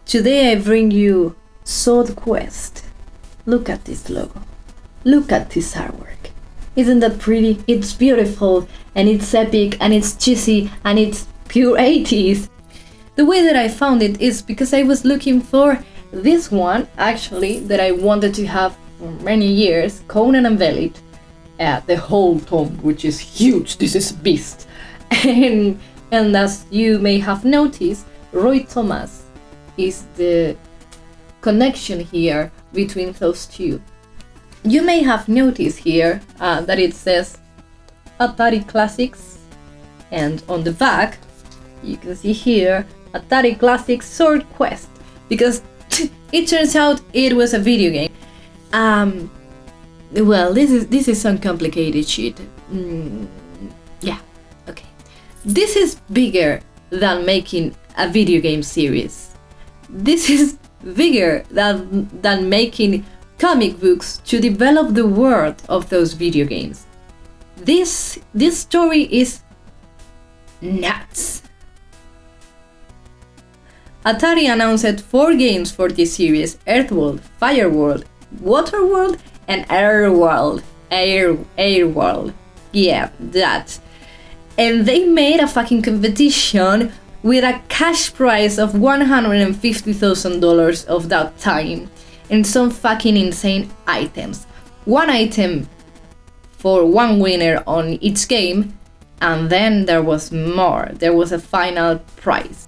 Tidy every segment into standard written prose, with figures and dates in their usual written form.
Today I bring you Swordquest. Look at this logo. Look at this artwork. Isn't that pretty? It's beautiful, and it's epic, and it's cheesy, and it's pure 80s. The way that I found it is because I was looking for this one, actually, that I wanted to have for many years, Conan and Velvet, the whole tome, which is huge. This is a beast. And as you may have noticed, Roy Thomas is the connection here between those two. You may have noticed here that it says Atari Classics, and on the back you can see here Atari Classics Swordquest, because it turns out it was a video game. Well, this is some complicated shit. Yeah, okay. This is bigger than making a video game series. This is bigger than making comic books to develop the world of those video games. This story is nuts. Atari announced 4 games for this series: Earthworld, Fireworld, Waterworld, and Airworld. Airworld. Yeah, that. And they made a fucking competition with a cash prize of $150,000 of that time, and some fucking insane items. One item for one winner on each game, and then there was more. There was a final prize.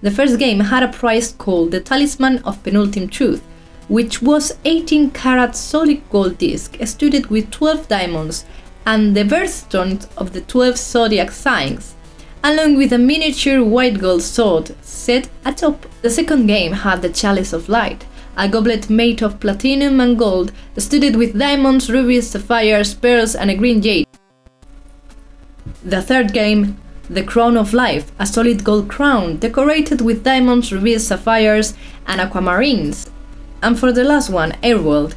The first game had a prize called the Talisman of Penultimate Truth, which was 18-karat solid gold disc studded with 12 diamonds and the birthstones of the 12 zodiac signs, along with a miniature white gold sword set atop. The second game had the Chalice of Light, a goblet made of platinum and gold, studded with diamonds, rubies, sapphires, pearls, and a green jade. The third game, the Crown of Life, a solid gold crown decorated with diamonds, rubies, sapphires, and aquamarines. And for the last one, Airworld,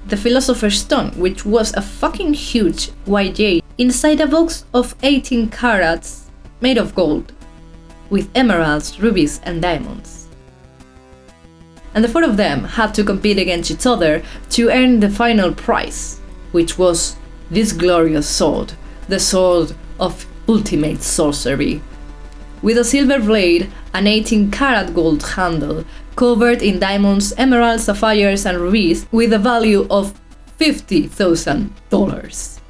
the Philosopher's Stone, which was a fucking huge white jade inside a box of 18 carats made of gold, with emeralds, rubies, and diamonds. And the 4 of them had to compete against each other to earn the final prize, which was this glorious sword, the sword of ultimate sorcery, with a silver blade, an 18-karat gold handle, covered in diamonds, emeralds, sapphires, and rubies, with a value of $50,000.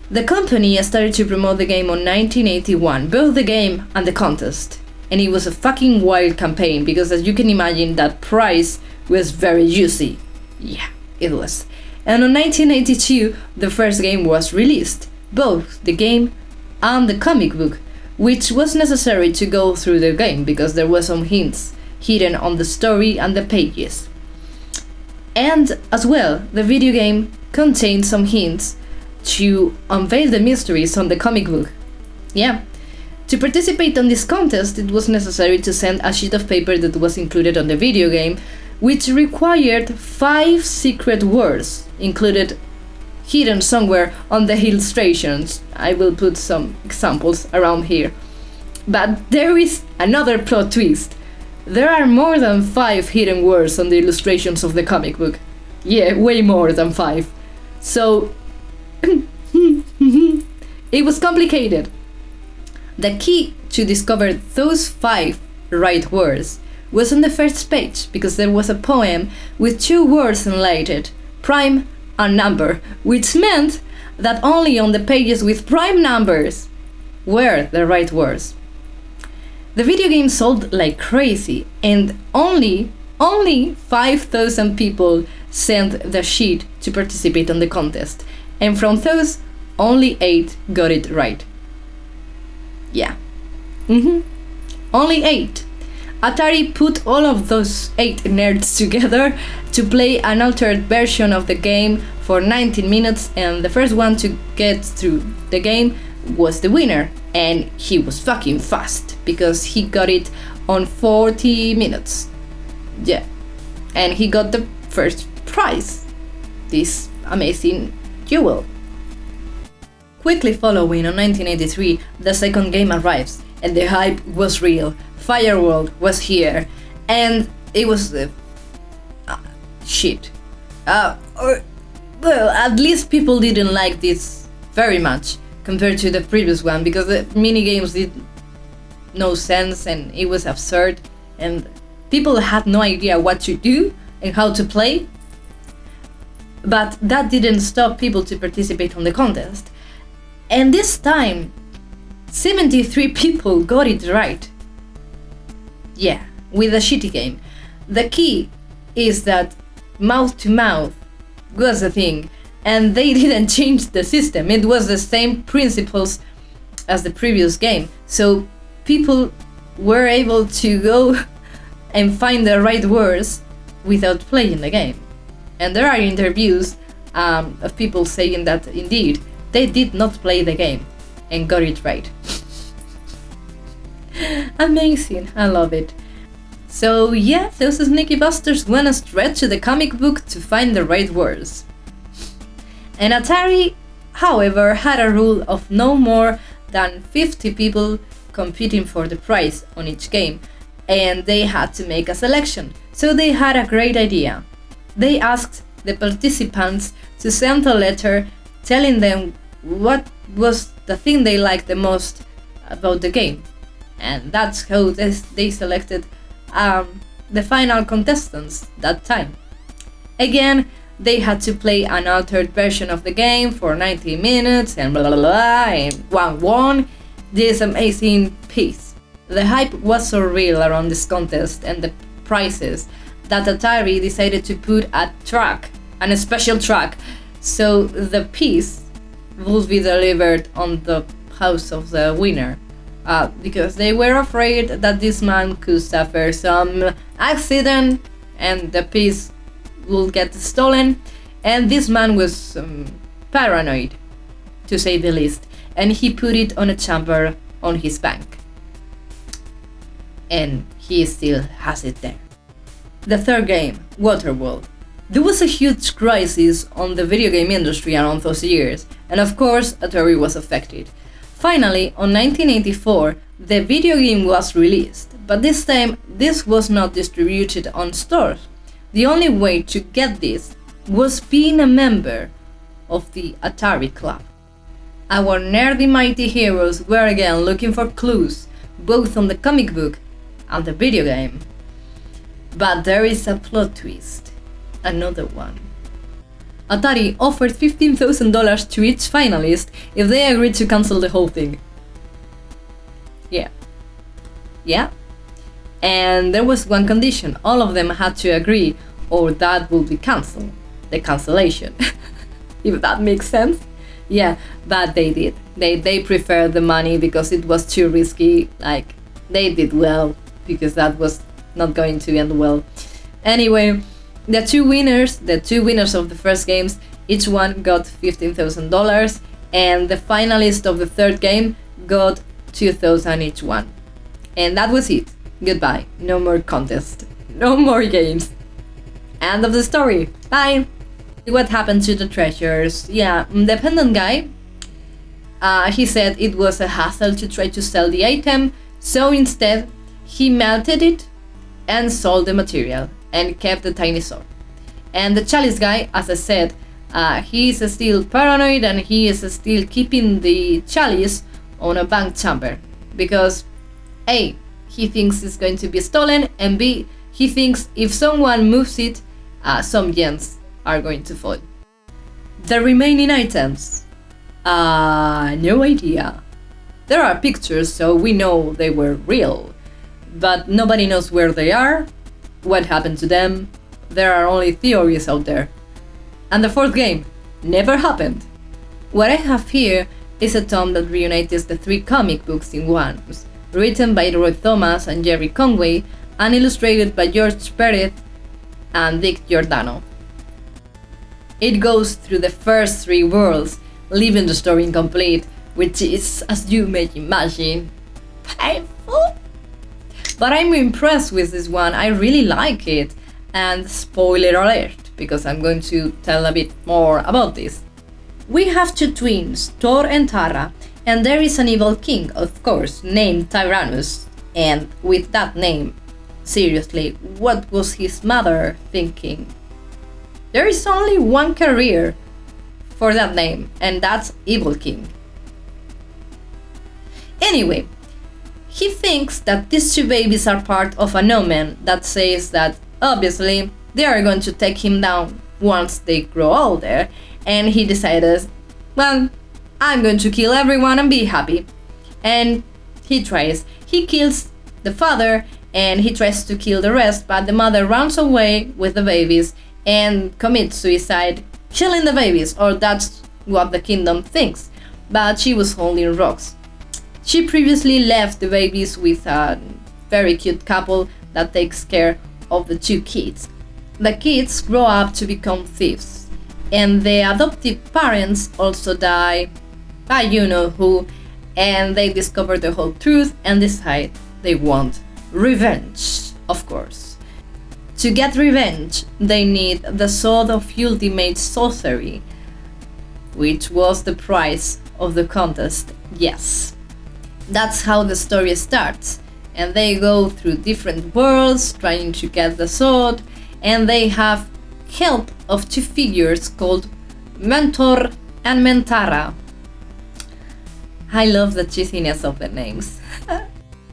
The company started to promote the game on 1981, both the game and the contest. And it was a fucking wild campaign, because as you can imagine, that prize was very juicy. Yeah, it was. And in 1982, the first game was released, both the game and the comic book, which was necessary to go through the game because there were some hints hidden on the story and the pages. And as well, the video game contained some hints to unveil the mysteries on the comic book. Yeah. To participate on this contest, it was necessary to send a sheet of paper that was included on the video game, which required 5 secret words included hidden somewhere on the illustrations. I will put some examples around here. But there is another plot twist. There are more than 5 hidden words on the illustrations of the comic book. Yeah, way more than 5. So it was complicated. The key to discover those 5 right words was on the first page, because there was a poem with 2 words highlighted, prime and number, which meant that only on the pages with prime numbers were the right words. The video game sold like crazy, and only 5,000 people sent the sheet to participate on the contest, and from those, only 8 got it right. Yeah. Only 8. Atari put all of those 8 nerds together to play an altered version of the game for 19 minutes, and the first one to get through the game was the winner, and he was fucking fast because he got it on 40 minutes. Yeah. And he got the first prize, this amazing jewel. Quickly following, on 1983, the second game arrives, and the hype was real. Fireworld was here, and it was shit. Well, at least people didn't like this very much compared to the previous one, because the minigames did no sense and it was absurd, and people had no idea what to do and how to play. But that didn't stop people to participate on the contest. And this time, 73 people got it right. Yeah, with a shitty game. The key is that mouth to mouth was a thing, and they didn't change the system. It was the same principles as the previous game. So people were able to go and find the right words without playing the game. And there are interviews of people saying that indeed they did not play the game and got it right. Amazing, I love it. So yeah, those sneaky bastards went straight to the comic book to find the right words. And Atari, however, had a rule of no more than 50 people competing for the prize on each game, and they had to make a selection. So they had a great idea. They asked the participants to send a letter telling them what was the thing they liked the most about the game. And that's how they selected the final contestants that time. Again, they had to play an altered version of the game for 90 minutes and blah blah blah, and one won this amazing piece. The hype was so real around this contest and the prizes that Atari decided to put a special track, so the piece would be delivered on the house of the winner. Because they were afraid that this man could suffer some accident and the piece would get stolen, and this man was paranoid, to say the least, and he put it on a chamber on his bank. And he still has it there. The third game, Waterworld. There was a huge crisis on the video game industry around those years, and of course Atari was affected. Finally, on 1984, the video game was released, but this time this was not distributed on stores. The only way to get this was being a member of the Atari Club. Our nerdy mighty heroes were again looking for clues, both on the comic book and the video game. But there is a plot twist, another one. Atari offered $15,000 to each finalist if they agreed to cancel the whole thing. Yeah. And there was one condition: all of them had to agree, or that would be cancelled. The cancellation. If that makes sense. Yeah, but they did. They preferred the money because it was too risky. Like, they did well, because that was not going to end well. Anyway, the two winners of the first games, each one got $15,000, and the finalist of the third game got $2,000 each one. And that was it. Goodbye. No more contest. No more games. End of the story. Bye. What happened to the treasures? Yeah, the pendant guy, he said it was a hassle to try to sell the item, so instead he melted it and sold the material and kept the tiny sword. And the chalice guy, as I said, he is still paranoid, and he is still keeping the chalice on a bank chamber because A, he thinks it's going to be stolen, and B, he thinks if someone moves it, some gems are going to fall. The remaining items, no idea. There are pictures, so we know they were real, but nobody knows where they are, what happened to them. There are only theories out there. And the fourth game never happened. What I have here is a tome that reunites the three comic books in one, written by Roy Thomas and Jerry Conway, and illustrated by George Perez and Dick Giordano. It goes through the first three worlds, leaving the story incomplete, which is, as you may imagine, painful. But I'm impressed with this one, I really like it. And spoiler alert, because I'm going to tell a bit more about this. We have two twins, Thor and Tara, and there is an evil king, of course, named Tyrannus. And with that name, seriously, what was his mother thinking? There is only one career for that name, and that's Evil King. Anyway, he thinks that these two babies are part of an omen that says that obviously they are going to take him down once they grow older, and he decided, well, I'm going to kill everyone and be happy. And he tries. He kills the father and he tries to kill the rest, but the mother runs away with the babies and commits suicide, killing the babies, or that's what the kingdom thinks. But she was holding rocks. She previously left the babies with a very cute couple that takes care of the two kids. The kids grow up to become thieves, and the adoptive parents also die by you know who, and they discover the whole truth and decide they want revenge, of course. To get revenge, they need the sword of ultimate sorcery, which was the prize of the contest, yes. That's how the story starts, and they go through different worlds trying to get the sword, and they have help of two figures called Mentor and Mentara. I love the cheesiness of the names.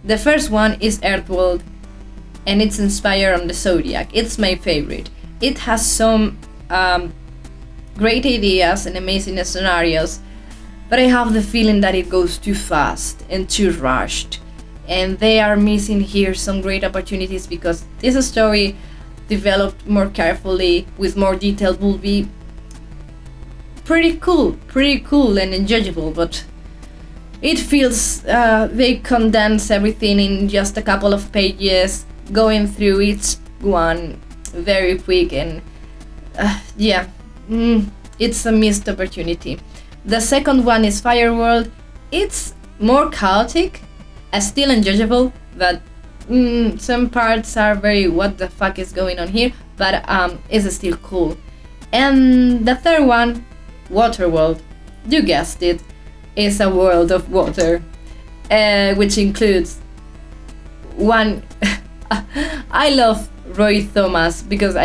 The first one is Earthworld, and it's inspired on the Zodiac. It's my favorite. It has some great ideas and amazing scenarios, but I have the feeling that it goes too fast and too rushed, and they are missing here some great opportunities because this story developed more carefully with more detail will be pretty cool and enjoyable, but it feels they condense everything in just a couple of pages, going through each one very quick, and it's a missed opportunity. The second one is Fireworld. It's more chaotic, still enjoyable, but some parts are very what the fuck is going on here, but it's still cool. And the third one, Waterworld, you guessed it, is a world of water, which includes one. I love Roy Thomas because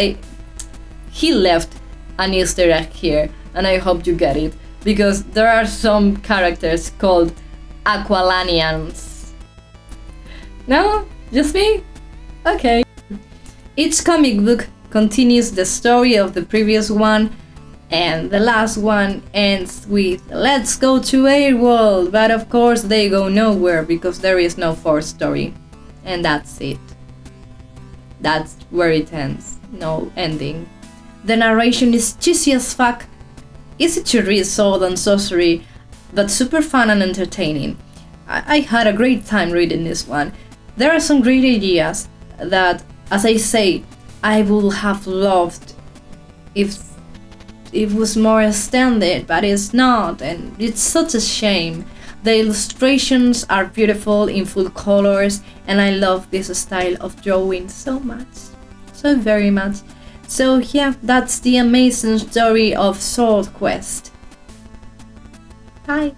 he left an Easter egg here, and I hope you get it, because there are some characters called Aqualanians. No? Just me? Okay. Each comic book continues the story of the previous one, and the last one ends with let's go to Fireworld, but of course they go nowhere because there is no fourth story. And that's it. That's where it ends. No ending. The narration is cheesy as fuck, easy to read sword and sorcery, but super fun and entertaining. I had a great time reading this one. There are some great ideas that, as I say, I would have loved if it was more extended, but it's not, and it's such a shame. The illustrations are beautiful in full colors, and I love this style of drawing so much, so very much. So yeah, that's the amazing story of Swordquest. Bye!